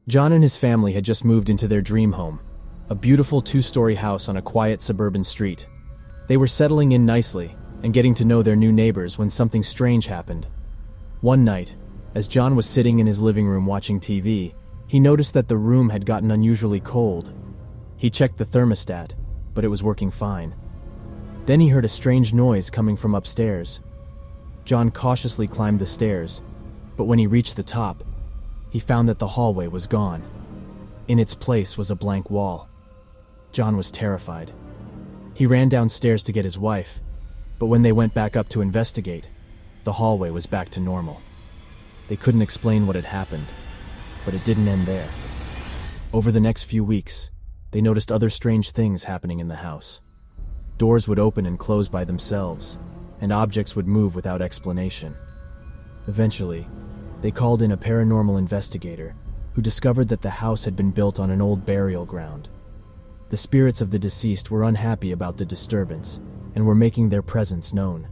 John and his family had just moved into their dream home, a beautiful two-story house on a quiet suburban street. They were settling in nicely and getting to know their new neighbors when something strange happened. One night, as John was sitting in his living room watching TV, he noticed that the room had gotten unusually cold. He checked the thermostat, but it was working fine. Then he heard a strange noise coming from upstairs. John cautiously climbed the stairs, but when he reached the top, he found that the hallway was gone. In its place was a blank wall. John was terrified. He ran downstairs to get his wife, but when they went back up to investigate, the hallway was back to normal. They couldn't explain what had happened, but it didn't end there. Over the next few weeks, they noticed other strange things happening in the house. Doors would open and close by themselves, and objects would move without explanation. Eventually, they called in a paranormal investigator who discovered that the house had been built on an old burial ground. The spirits of the deceased were unhappy about the disturbance and were making their presence known.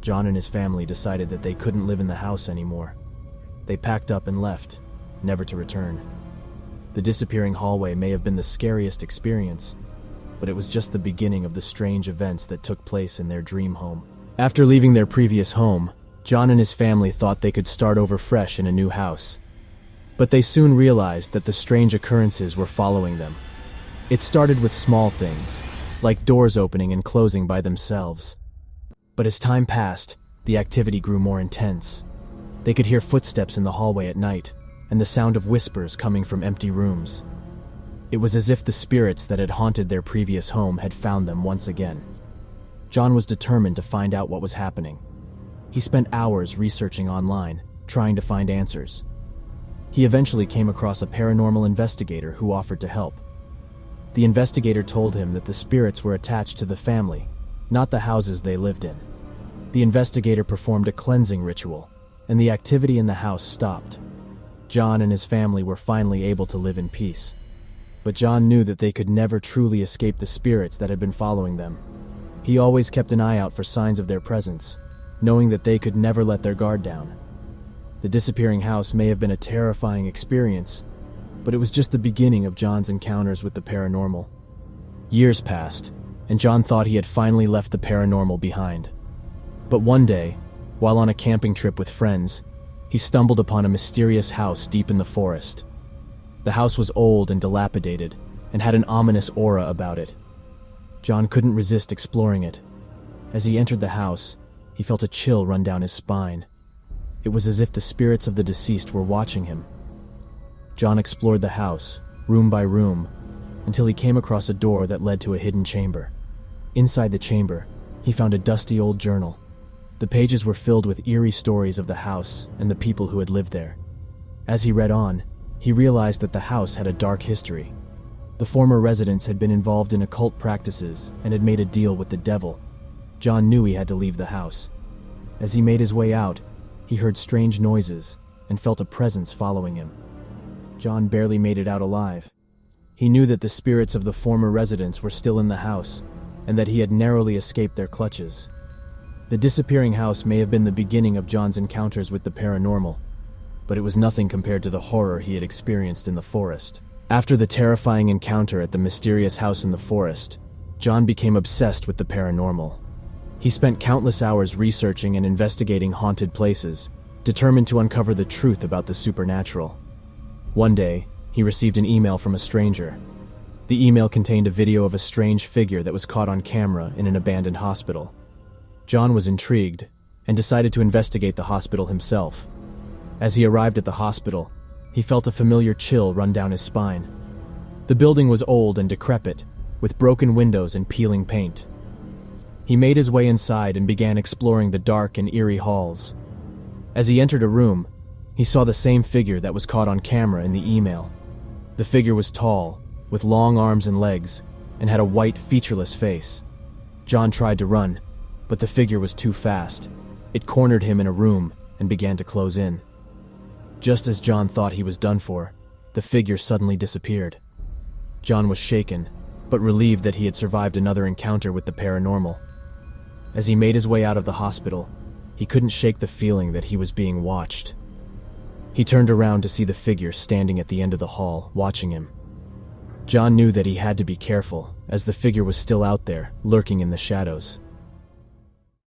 John and his family decided that they couldn't live in the house anymore. They packed up and left, never to return. The disappearing hallway may have been the scariest experience, but it was just the beginning of the strange events that took place in their dream home. After leaving their previous home, John and his family thought they could start over fresh in a new house. But they soon realized that the strange occurrences were following them. It started with small things, like doors opening and closing by themselves. But as time passed, the activity grew more intense. They could hear footsteps in the hallway at night, and the sound of whispers coming from empty rooms. It was as if the spirits that had haunted their previous home had found them once again. John was determined to find out what was happening. He spent hours researching online, trying to find answers. He eventually came across a paranormal investigator who offered to help. The investigator told him that the spirits were attached to the family, not the houses they lived in. The investigator performed a cleansing ritual, and the activity in the house stopped. John and his family were finally able to live in peace. But John knew that they could never truly escape the spirits that had been following them. He always kept an eye out for signs of their presence, knowing that they could never let their guard down. The disappearing house may have been a terrifying experience, but it was just the beginning of John's encounters with the paranormal. Years passed, and John thought he had finally left the paranormal behind. But one day, while on a camping trip with friends, he stumbled upon a mysterious house deep in the forest. The house was old and dilapidated, and had an ominous aura about it. John couldn't resist exploring it. As he entered the house, he felt a chill run down his spine. It was as if the spirits of the deceased were watching him. John explored the house, room by room, until he came across a door that led to a hidden chamber. Inside the chamber, he found a dusty old journal. The pages were filled with eerie stories of the house and the people who had lived there. As he read on, he realized that the house had a dark history. The former residents had been involved in occult practices and had made a deal with the devil. John knew he had to leave the house. As he made his way out, he heard strange noises and felt a presence following him. John barely made it out alive. He knew that the spirits of the former residents were still in the house, and that he had narrowly escaped their clutches. The disappearing house may have been the beginning of John's encounters with the paranormal, but it was nothing compared to the horror he had experienced in the forest. After the terrifying encounter at the mysterious house in the forest, John became obsessed with the paranormal. He spent countless hours researching and investigating haunted places, determined to uncover the truth about the supernatural. One day, he received an email from a stranger. The email contained a video of a strange figure that was caught on camera in an abandoned hospital. John was intrigued and decided to investigate the hospital himself. As he arrived at the hospital, he felt a familiar chill run down his spine. The building was old and decrepit, with broken windows and peeling paint. He made his way inside and began exploring the dark and eerie halls. As he entered a room, he saw the same figure that was caught on camera in the email. The figure was tall, with long arms and legs, and had a white, featureless face. John tried to run, but the figure was too fast. It cornered him in a room and began to close in. Just as John thought he was done for, the figure suddenly disappeared. John was shaken, but relieved that he had survived another encounter with the paranormal. As he made his way out of the hospital, he couldn't shake the feeling that he was being watched. He turned around to see the figure standing at the end of the hall, watching him. John knew that he had to be careful, as the figure was still out there, lurking in the shadows.